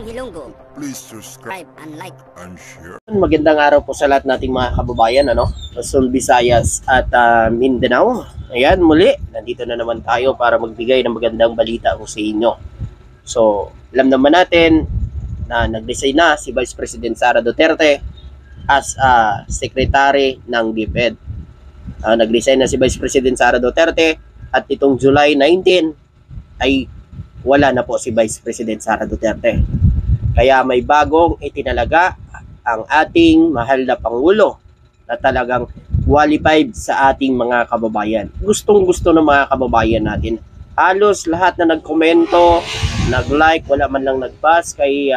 Ilonggo. Please subscribe And like. and share. Magandang araw po sa lahat nating mga kababayan, Luzon, Visayas at Mindanao. Ayan, muli, nandito na naman tayo para magbigay ng magandang balita ko sa inyo. So, alam naman natin na nag-resign na si Vice President Sara Duterte as Secretary ng DepEd. Nag-resign na si Vice President Sara Duterte at itong July 19 ay wala na po si Vice President Sara Duterte. Kaya may bagong itinalaga ang ating mahal na Pangulo na talagang qualified sa ating mga kababayan. Gustong-gusto ng mga kababayan natin. Halos lahat na nagkomento, nag-like, wala man lang nag-pass kay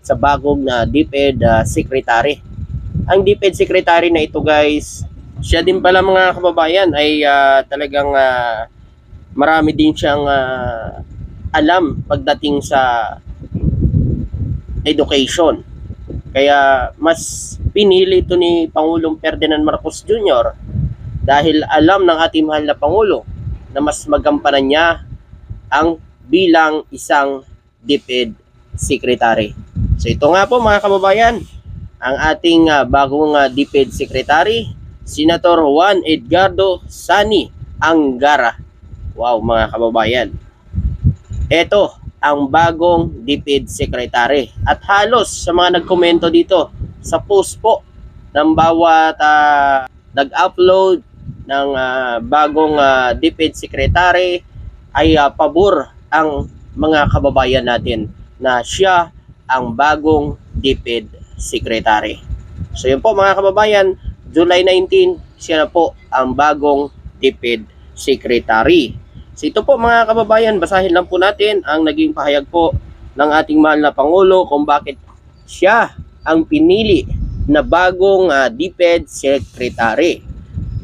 sa bagong na DepEd Secretary. Ang DepEd Secretary na ito, guys, siya din pala mga kababayan ay talagang marami din siyang alam pagdating sa education. Kaya mas pinili ito ni Pangulong Ferdinand Marcos Jr. dahil alam ng ating mahal na Pangulo na mas magampanan niya ang bilang isang DepEd Secretary. So ito nga po mga kababayan, ang ating bagong DepEd Secretary, Senator Juan Edgardo Sani Angara. Wow mga kababayan. Ito ang bagong DepEd Secretary. At halos sa mga nagkomento dito sa post po ng bawat nag-upload ng bagong DepEd Secretary ay pabor ang mga kababayan natin na siya ang bagong DepEd Secretary. So yun po mga kababayan, July 19, siya na po ang bagong DepEd Secretary. So ito po mga kababayan, basahin lang po natin ang naging pahayag po ng ating mahal na Pangulo kung bakit siya ang pinili na bagong DepEd Secretary.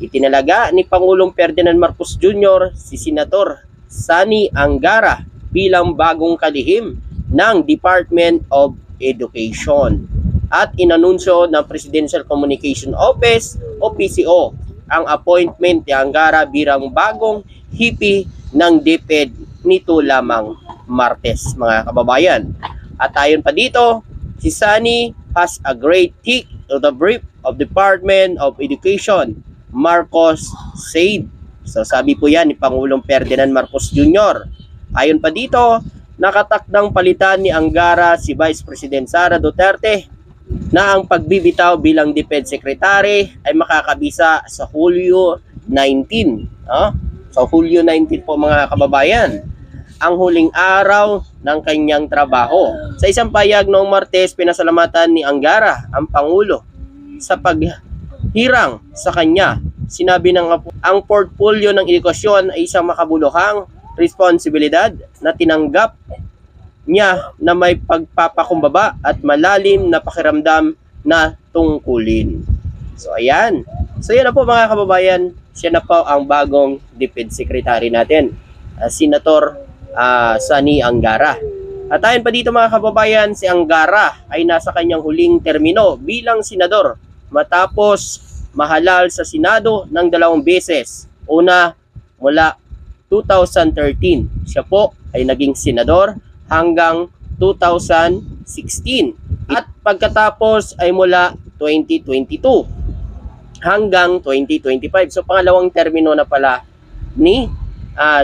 Itinalaga ni Pangulong Ferdinand Marcos Jr. si Senator Sani Angara bilang bagong kalihim ng Department of Education at inanunsyo ng Presidential Communication Office o PCO ang appointment ni Angara bilang bagong VP ng DepEd nito lamang Martes mga kababayan. At ayon pa dito, si Sani has a great tick to the brief of Department of Education, Marcos said. So sabi po yan ni Pangulong Ferdinand Marcos Jr. Ayon pa dito, nakatakdang palitan ni Angara si Vice President Sara Duterte na ang pagbibitaw bilang DepEd Secretary ay makakabisa sa Hulyo 19. So Hulyo 19 po mga kababayan, ang huling araw ng kanyang trabaho. Sa isang payag noong Martes, pinasalamatan ni Angara ang Pangulo sa paghirang sa kanya. Sinabi ng ang portfolio ng edukasyon ay isang makabuluhang responsibilidad na tinanggap niya na may pagpapakumbaba at malalim na pakiramdam na tungkulin. So ayan. So yan na po mga kababayan, siya na po ang bagong DepEd Secretary natin, Senator Sani Angara. At ayon pa dito mga kababayan, si Angara ay nasa kanyang huling termino bilang senador matapos mahalal sa Senado ng 2 beses. Una mula 2013, siya po ay naging senador hanggang 2016 at pagkatapos ay mula 2022 hanggang 2025. So pangalawang termino na pala ni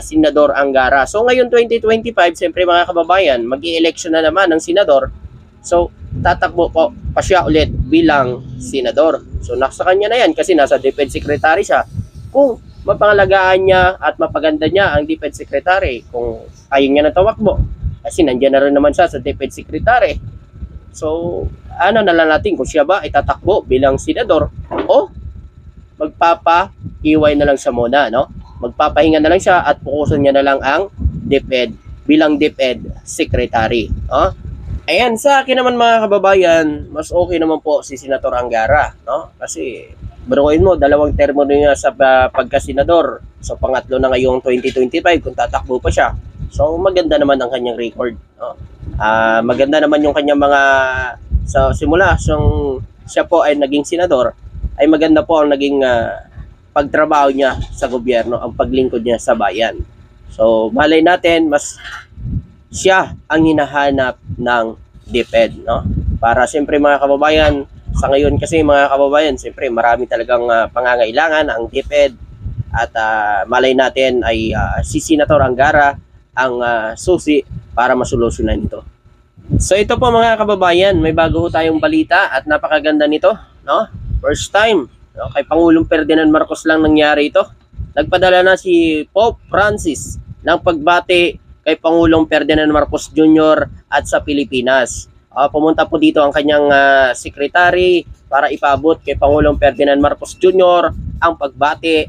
Senador Angara. So ngayon 2025, siyempre mga kababayan, mag-i-election na naman ng senador. So tatakbo po pa siya ulit bilang senador. So nasa kanya na yan kasi nasa DepEd Secretary siya. Kung mapangalagaan niya at mapaganda niya ang DepEd Secretary, kung ayaw niya na tawakbo, kasi nandiyan na rin naman siya sa DepEd Secretary. So ano na lang natin kung siya ba ay tatakbo bilang senador o magpapaiway na lang siya muna, magpapahinga na lang siya at pukusan niya na lang ang DepEd bilang DepEd Secretary. Ayan, sa akin naman mga kababayan, mas okay naman po si Senator Angara, kasi baruin mo, 2 termo niya sa pagka-senador. So pangatlo na ngayong 2025 kung tatakbo pa siya. So maganda naman ang kanyang record, maganda naman yung kanyang mga sa simula siya po ay naging senador, ay maganda po ang naging pagtrabaho niya sa gobyerno, ang paglingkod niya sa bayan. So malay natin mas siya ang hinahanap ng DepEd, no? Para siyempre mga kababayan, sa ngayon kasi mga kababayan, siyempre marami talagang pangangailangan ang DepEd at malay natin ay si Senator Angara ang susi para masolusyonan ito. So ito po mga kababayan, may bago ho tayong balita at napakaganda nito, no? First time, no? Kay Pangulong Ferdinand Marcos lang nangyari ito. Nagpadala na si Pope Francis ng pagbati kay Pangulong Ferdinand Marcos Jr. at sa Pilipinas. Pumunta po dito ang kanyang secretary para ipaabot kay Pangulong Ferdinand Marcos Jr. ang pagbati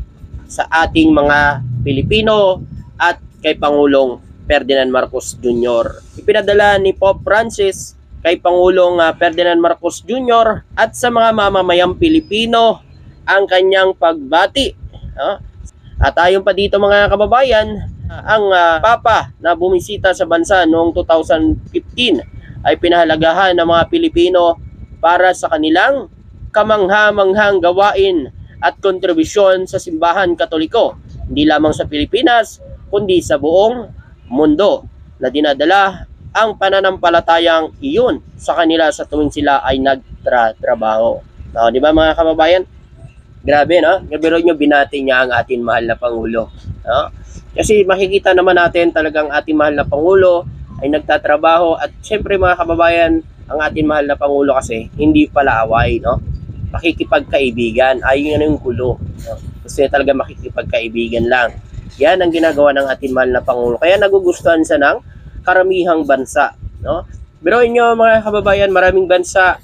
sa ating mga Pilipino at kay Pangulong Ferdinand Marcos Jr. Ipinadala ni Pope Francis kay Pangulong Ferdinand Marcos Jr. at sa mga mamamayang Pilipino ang kanyang pagbati. At ayon pa dito mga kababayan, ang Papa na bumisita sa bansa noong 2015 ay pinahalagahan ng mga Pilipino para sa kanilang kamangha-manghang gawain at kontribusyon sa simbahan Katoliko, hindi lamang sa Pilipinas, kundi sa buong mundo, na dinadala ang pananampalatayang iyon sa kanila sa tuwing sila ay nagtrabaho. Di ba mga kababayan? Grabe, no? Gabiro nyo, binati niya ang ating mahal na Pangulo. No? Kasi makikita naman natin talagang ating mahal na Pangulo ay nagtatrabaho at syempre mga kababayan, ang ating mahal na Pangulo kasi hindi pala away, no? Makikipagkaibigan, ayun yung kulo. No? Kasi talaga makikipagkaibigan lang. Yan ang ginagawa ng ating mahal na Pangulo. Kaya nagugustuhan siya ng karamihang bansa, no? Pero inyo mga kababayan, maraming bansa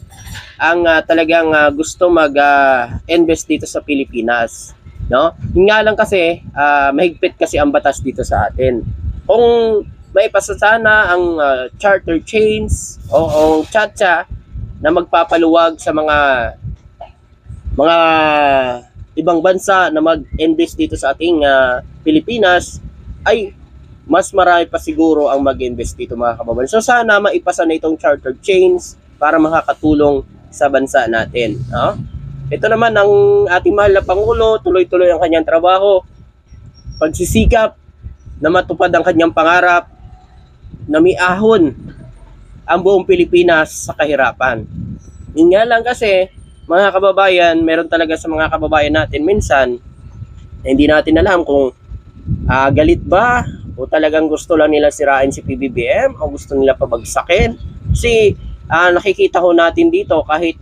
ang talagang gusto mag-invest dito sa Pilipinas, no? Yung nga lang kasi mahigpit kasi ang batas dito sa atin. Kung may pasasana ang charter chains o chacha na magpapaluwag sa mga ibang bansa na mag-invest dito sa ating Pilipinas, ay mas marami pa siguro ang mag-invest dito mga kababayan. So sana maipasa na itong charter chains para makakatulong sa bansa natin. No? Ito naman ang ating mahal na Pangulo, tuloy-tuloy ang kanyang trabaho, pagsisikap na matupad ang kanyang pangarap na miahon ang buong Pilipinas sa kahirapan. Yun nga lang kasi, mga kababayan, meron talaga sa mga kababayan natin minsan, hindi natin alam kung galit ba o talagang gusto lang nila sirain si PBBM o gusto nila pabagsakin. Kasi nakikita ho natin dito kahit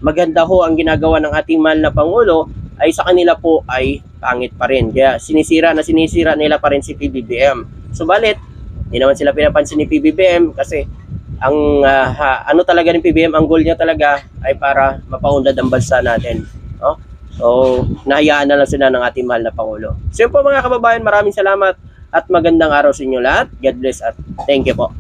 maganda ho ang ginagawa ng ating mahal na Pangulo, ay sa kanila po ay pangit pa rin. Kaya sinisira nila pa rin si PBBM. Subalit, hindi naman sila pinapansin ni PBBM kasi ang ano talaga ni PBBM, ang goal niya talaga ay para mapaunlad ang bansa natin. No? So, nahayaan na lang sila ng ating mahal na Pangulo. So yun po mga kababayan, maraming salamat at magandang araw sa inyo lahat. God bless at thank you po.